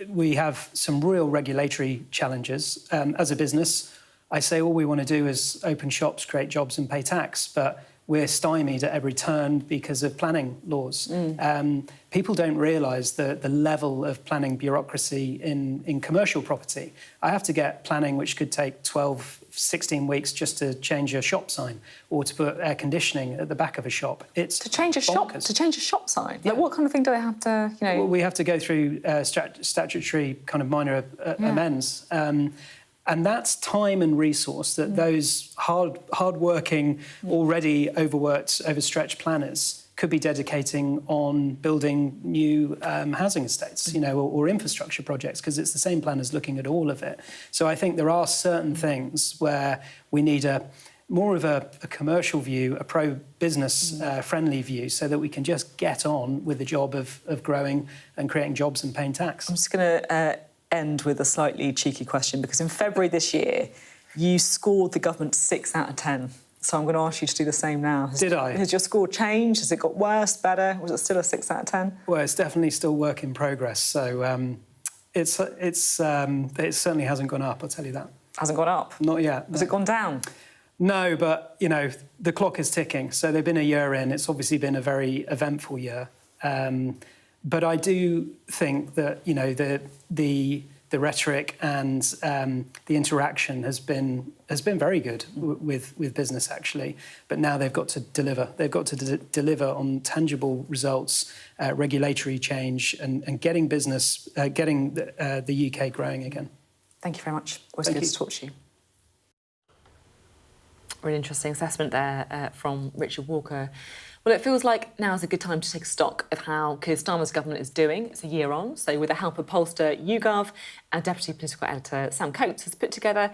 we have some real regulatory challenges. As a business, I say all we want to do is open shops, create jobs and pay tax, but we're stymied at every turn because of planning laws. People don't realise the level of planning bureaucracy in commercial property. I have to get planning which could take 12, 16 weeks just to change a shop sign or to put air conditioning at the back of a shop. It's to change a bonkers. shop sign? Yeah. Like, what kind of thing do they have to, Well, we have to go through statutory kind of minor amends. And that's time and resource that those hard-working, already overworked, overstretched planners could be dedicating on building new housing estates, or infrastructure projects, because it's the same planners looking at all of it. So I think there are certain things where we need more of a commercial view, a pro-business friendly view, so that we can just get on with the job of growing and creating jobs and paying tax. I'm just going to end with a slightly cheeky question, because in February this year, you scored the government 6 out of 10. So I'm going to ask you to do the same now. Did I? Has your score changed? Has it got worse, better? Was it still a 6 out of 10? Well, it's definitely still work in progress. So it certainly hasn't gone up, I'll tell you that. Hasn't gone up? Not yet. Has it gone down? No, but, the clock is ticking. So they've been a year in. It's obviously been a very eventful year. But I do think that, the the rhetoric and the interaction has been very good with business, actually. But now they've got to deliver. They've got to deliver on tangible results, regulatory change, and getting business, getting the UK growing again. Thank you very much. Always good to talk to you. Really interesting assessment there from Richard Walker. Well, it feels like now is a good time to take stock of how Keir Starmer's government is doing. It's a year on, so with the help of pollster YouGov and Deputy Political Editor Sam Coates has put together,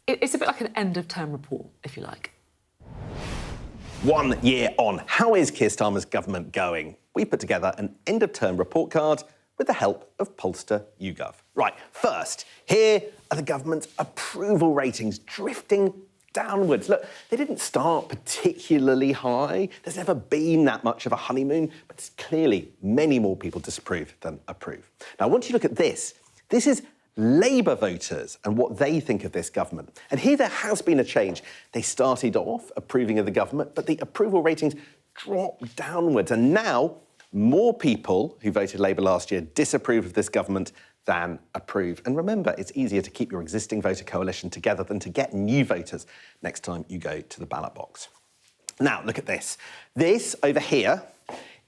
it's a bit like an end-of-term report, if you like. 1 year on. How is Keir Starmer's government going? We put together an end-of-term report card with the help of pollster YouGov. Right, first, here are the government's approval ratings drifting downwards. Look, they didn't start particularly high. There's never been that much of a honeymoon, but it's clearly many more people disapprove than approve. Now, I want you to look at this. This is Labour voters and what they think of this government. And here there has been a change. They started off approving of the government, but the approval ratings dropped downwards. And now more people who voted Labour last year disapprove of this government than approve. And remember, it's easier to keep your existing voter coalition together than to get new voters next time you go to the ballot box. Now, look at this. This over here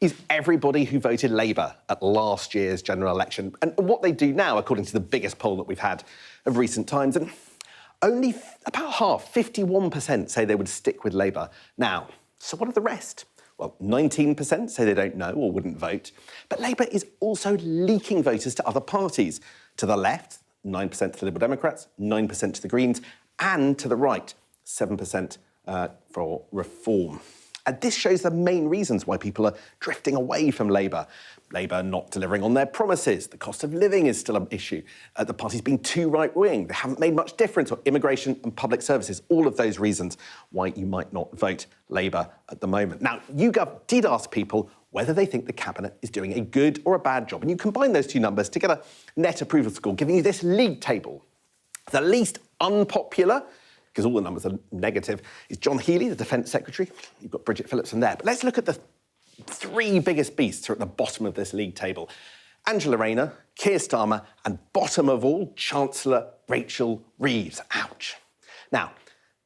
is everybody who voted Labour at last year's general election. And what they do now, according to the biggest poll that we've had of recent times, and only about half, 51%, say they would stick with Labour. Now, so what are the rest? Well, 19% say they don't know or wouldn't vote. But Labour is also leaking voters to other parties. To the left, 9% to the Liberal Democrats, 9% to the Greens, and to the right, 7% for Reform. And this shows the main reasons why people are drifting away from Labour. Labour not delivering on their promises. The cost of living is still an issue. The party's been too right-wing. They haven't made much difference on immigration and public services. All of those reasons why you might not vote Labour at the moment. Now, YouGov did ask people whether they think the Cabinet is doing a good or a bad job. And you combine those two numbers to get a net approval score, giving you this league table. The least unpopular, because all the numbers are negative, is John Healey, the Defence Secretary. You've got Bridget Phillipson there. But let's look at the three biggest beasts who are at the bottom of this league table. Angela Rayner, Keir Starmer, and bottom of all, Chancellor Rachel Reeves. Ouch. Now,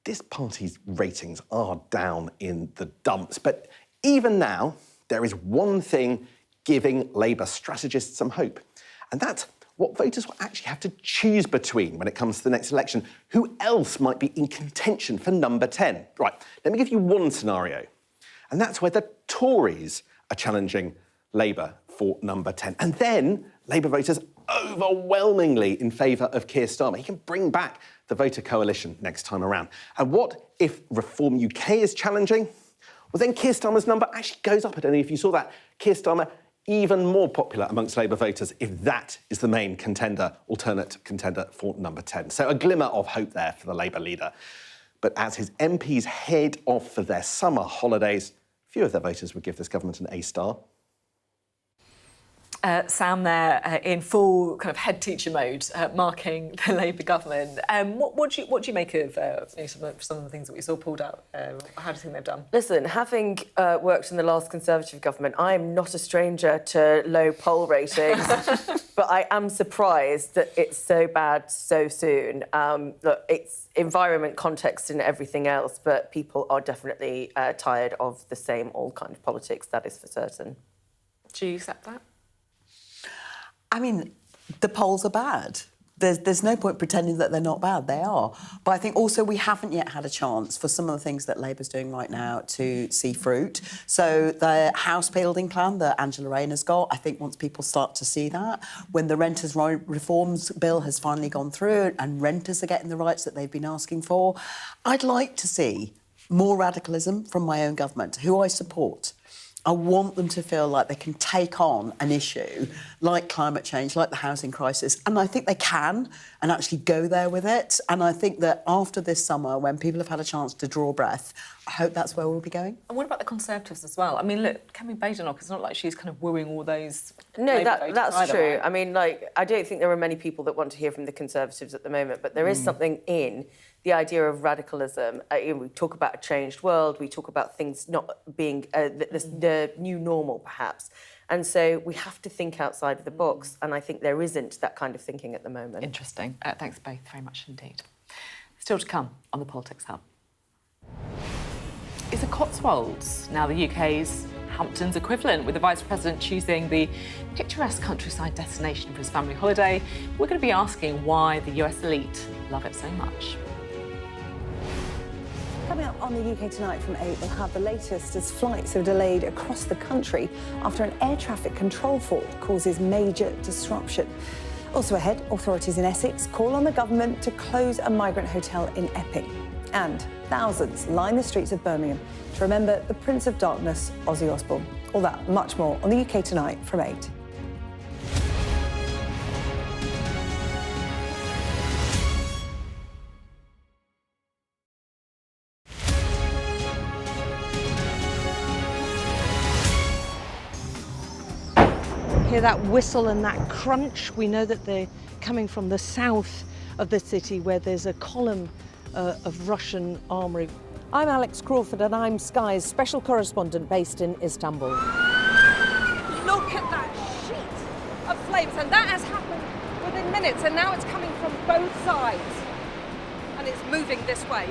this party's ratings are down in the dumps, but even now, there is one thing giving Labour strategists some hope, and that's what voters will actually have to choose between when it comes to the next election. Who else might be in contention for number 10? Right, let me give you one scenario, and that's where the Tories are challenging Labour for number 10. And then Labour voters overwhelmingly in favour of Keir Starmer. He can bring back the voter coalition next time around. And what if Reform UK is challenging? Well, then Keir Starmer's number actually goes up. I don't know if you saw that. Keir Starmer even more popular amongst Labour voters if that is the main contender, alternate contender for number 10. So a glimmer of hope there for the Labour leader. But as his MPs head off for their summer holidays, few of their voters would give this government an A-star. Sam there in full kind of head teacher mode, marking the Labour government. What do you make of some of the things that we saw pulled out? How do you think they've done? Listen, having worked in the last Conservative government, I am not a stranger to low poll ratings, but I am surprised that it's so bad so soon. Look, it's environment, context and everything else, but people are definitely tired of the same old kind of politics, that is for certain. Do you accept that? I mean, the polls are bad. There's no point pretending that they're not bad. They are. But I think also we haven't yet had a chance for some of the things that Labour's doing right now to see fruit. So the house building plan that Angela Rayner's got, I think once people start to see that, when the renters' reforms bill has finally gone through and renters are getting the rights that they've been asking for, I'd like to see more radicalism from my own government, who I support. I want them to feel like they can take on an issue like climate change, like the housing crisis, and I think they can and actually go there with it. And I think that after this summer, when people have had a chance to draw breath, I hope that's where we'll be going. And what about the Conservatives as well? I mean, look, Kemi Badenoch, it's not like she's kind of wooing all those... No, that's true. I mean, like, I don't think there are many people that want to hear from the Conservatives at the moment, but there is something in the idea of radicalism. We talk about a changed world, we talk about things not being the new normal, perhaps. And so we have to think outside of the box, and I think there isn't that kind of thinking at the moment. Interesting. Thanks both very much indeed. Still to come on the Politics Hub. Is the Cotswolds now the UK's Hampton's equivalent, with the Vice President choosing the picturesque countryside destination for his family holiday? We're going to be asking why the US elite love it so much. Coming up on the UK Tonight from 8, we'll have the latest as flights are delayed across the country after an air traffic control fault causes major disruption. Also ahead, authorities in Essex call on the government to close a migrant hotel in Epping. And thousands line the streets of Birmingham to remember the Prince of Darkness, Ozzy Osbourne. All that, much more on the UK Tonight from 8. Hear that whistle and that crunch? We know that they're coming from the south of the city, where there's a column of Russian armoury. I'm Alex Crawford and I'm Sky's special correspondent based in Istanbul. Look at that sheet of flames, and that has happened within minutes, and now it's coming from both sides and it's moving this way.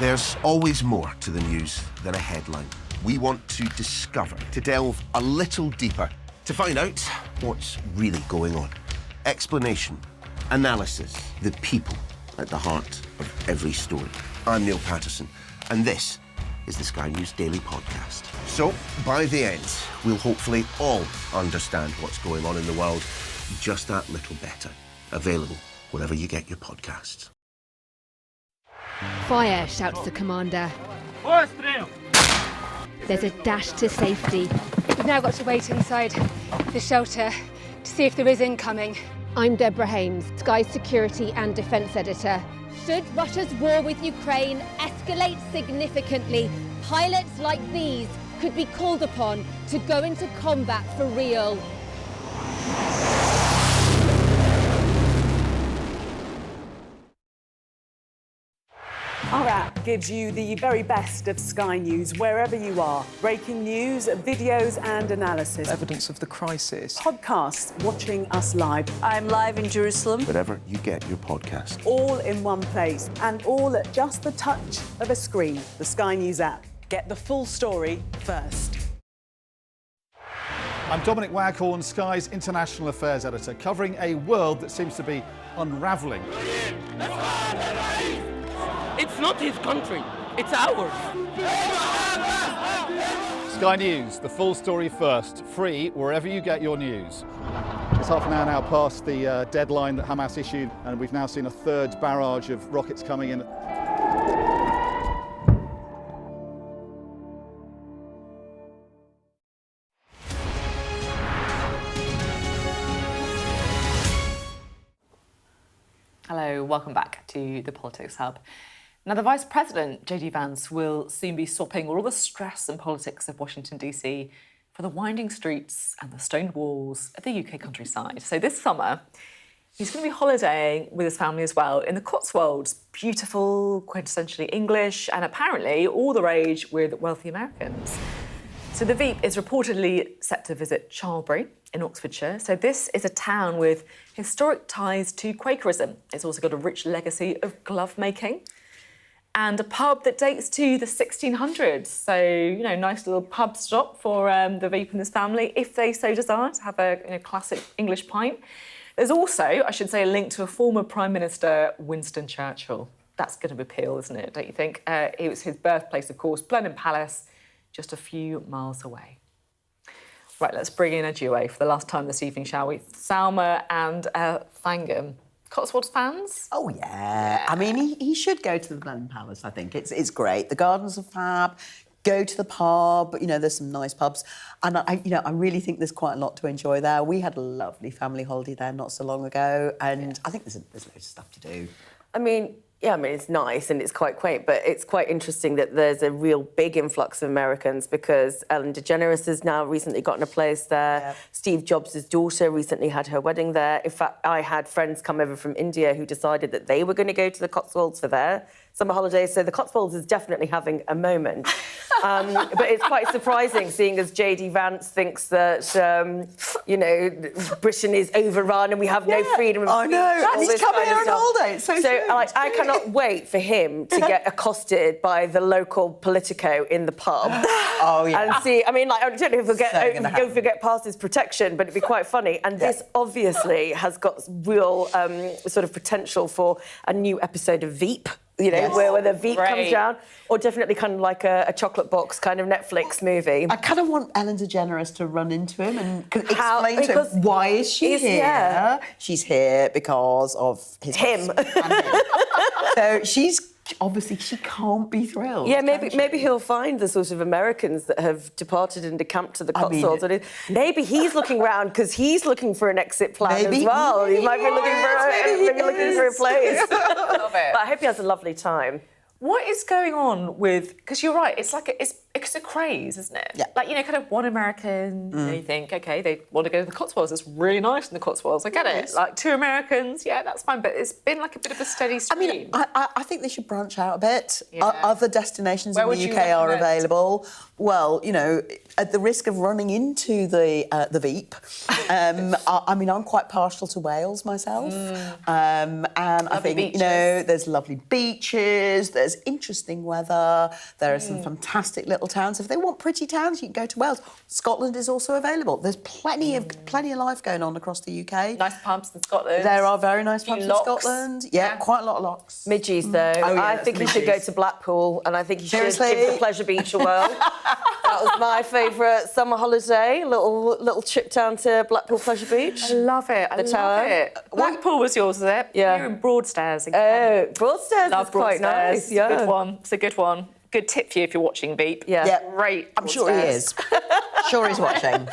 There's always more to the news than a headline. We want to discover, to delve a little deeper, to find out what's really going on. Explanation, analysis, the people at the heart of every story. I'm Neil Patterson, and this is the Sky News Daily Podcast. So, by the end, we'll hopefully all understand what's going on in the world just that little better. Available wherever you get your podcasts. Fire, shouts the commander. There's a dash to safety. We've now got to wait inside the shelter to see if there is incoming. I'm Deborah Haynes, Sky's security and defence editor. Should Russia's war with Ukraine escalate significantly, pilots like these could be called upon to go into combat for real. Our app gives you the very best of Sky News wherever you are. Breaking news, videos and analysis. Evidence of the crisis. Podcasts, watching us live. I'm live in Jerusalem. Wherever you get your podcast. All in one place and all at just the touch of a screen. The Sky News app. Get the full story first. I'm Dominic Waghorn, Sky's international affairs editor, covering a world that seems to be unravelling. It's not his country, it's ours. Sky News, the full story first, free wherever you get your news. It's half an hour now past the deadline that Hamas issued, and we've now seen a third barrage of rockets coming in. Hello, welcome back to the Politics Hub. Now, the Vice President, JD Vance, will soon be swapping all the stress and politics of Washington, D.C. for the winding streets and the stoned walls of the UK countryside. So this summer, he's going to be holidaying with his family as well in the Cotswolds. Beautiful, quintessentially English, and apparently all the rage with wealthy Americans. So the Veep is reportedly set to visit Charlbury in Oxfordshire. So this is a town with historic ties to Quakerism. It's also got a rich legacy of glove making and a pub that dates to the 1600s. So, you know, nice little pub stop for the Veep and his family, if they so desire, to have a classic English pint. There's also, I should say, a link to a former Prime Minister, Winston Churchill. That's going to appeal, isn't it, don't you think? It was his birthplace, of course, Blenheim Palace, just a few miles away. Right, let's bring in a duo for the last time this evening, shall we? Salma and Thangam. Cotswolds fans? Oh, yeah. I mean, he should go to the Blenheim Palace, I think. It's great. The gardens are fab. Go to the pub. You know, there's some nice pubs. And, I really think there's quite a lot to enjoy there. We had a lovely family holiday there not so long ago, and I think there's loads of stuff to do. It's nice and it's quite quaint, but it's quite interesting that there's a real big influx of Americans because Ellen DeGeneres has now recently gotten a place there. Yeah. Steve Jobs' daughter recently had her wedding there. In fact, I had friends come over from India who decided that they were going to go to the Cotswolds for their summer holidays, so the Cotswolds is definitely having a moment. But it's quite surprising, seeing as J.D. Vance thinks that, Britain is overrun and we have no freedom of speech. I know, and he's coming here on holiday. It's so So I cannot wait for him to get accosted by the local Politico in the pub. Oh, yeah. And see, I don't know if he'll get past his protection, but it'd be quite funny. And this obviously has got real sort of potential for a new episode of Veep. Where the Veep comes down, or definitely kind of like a chocolate box kind of Netflix movie. I kind of want Ellen DeGeneres to run into him and explain to him, why is she here? Yeah. She's here because of him. So obviously she can't be thrilled. Yeah, maybe he'll find the sort of Americans that have departed and decamped to the Cotswolds. Maybe he's looking around because he's looking for an exit plan as well. He might be looking for a place. Love it. But I hope he has a lovely time. What is going on with... Because you're right, it's a craze, isn't it? Yeah. Kind of one American, you think, OK, they want to go to the Cotswolds. It's really nice in the Cotswolds. I get it. Like, 2 Americans, yeah, that's fine. But it's been like a bit of a steady stream. I think they should branch out a bit. Yeah. Other destinations in the UK are available. Well, at the risk of running into the Veep, I'm quite partial to Wales myself. And I think, beaches. There's lovely beaches, there's interesting weather, there are some fantastic little towns. If they want pretty towns, you can go to Wales. Scotland is also available. There's plenty of life going on across the UK. Nice pubs in Scotland. There are very nice pubs in locks. Scotland. Yeah, quite a lot of locks. Midgies, though. I think he should go to Blackpool, and I think he should give the Pleasure Beach a whirl. That was my favourite summer holiday. Little trip down to Blackpool Pleasure Beach. I love it. I love it. Blackpool was yours, was it? Yeah. You're in Broadstairs. Oh, Broadstairs is quite nice. It's a good one. It's a good one. Good tip for you if you're watching Veep. Yeah. Great. I'm sure he is. Sure he's watching.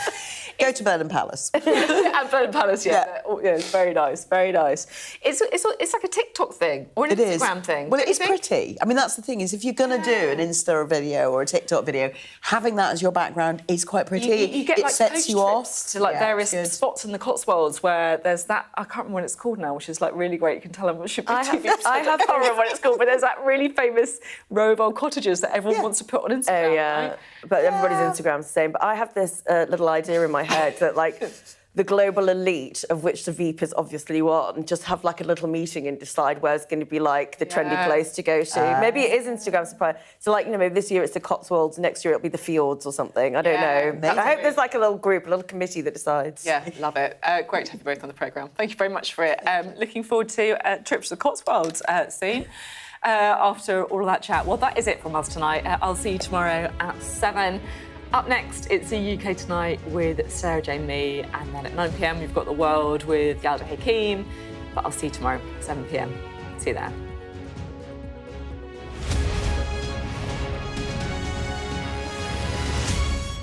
Go to Burnham Palace. And Burnham Palace, yeah, it's very nice, very nice. It's like a TikTok thing or an Instagram thing. Well, it is pretty. That's the thing is, if you're going to do an Insta video or a TikTok video, having that as your background is quite pretty. You get it sets you off to various spots in the Cotswolds where there's that, I can't remember what it's called now, which is really great. You can tell them it should be TV. I can't remember what it's called, but there's that really famous row of old cottages that everyone wants to put on Instagram. Oh, yeah. Right? But everybody's Instagram's the same. But I have this little idea in my head that, the global elite, of which the Veep is obviously one, just have a little meeting and decide where's going to be the trendy place to go to. Maybe it is Instagram surprise. So maybe this year it's the Cotswolds, next year it'll be the Fjords or something. I don't know. Maybe. I hope there's a little group, a little committee that decides. Yeah, love it. Great to have you both on the programme. Thank you very much for it. Looking forward to a trip to the Cotswolds soon. After all of that chat. Well, that is it from us tonight. I'll see you tomorrow at 7. Up next, it's the UK Tonight with Sarah Jane Mee, and then at 9 p.m. we've got The World with Yalda Hakeem. But I'll see you tomorrow, 7 p.m. See you there.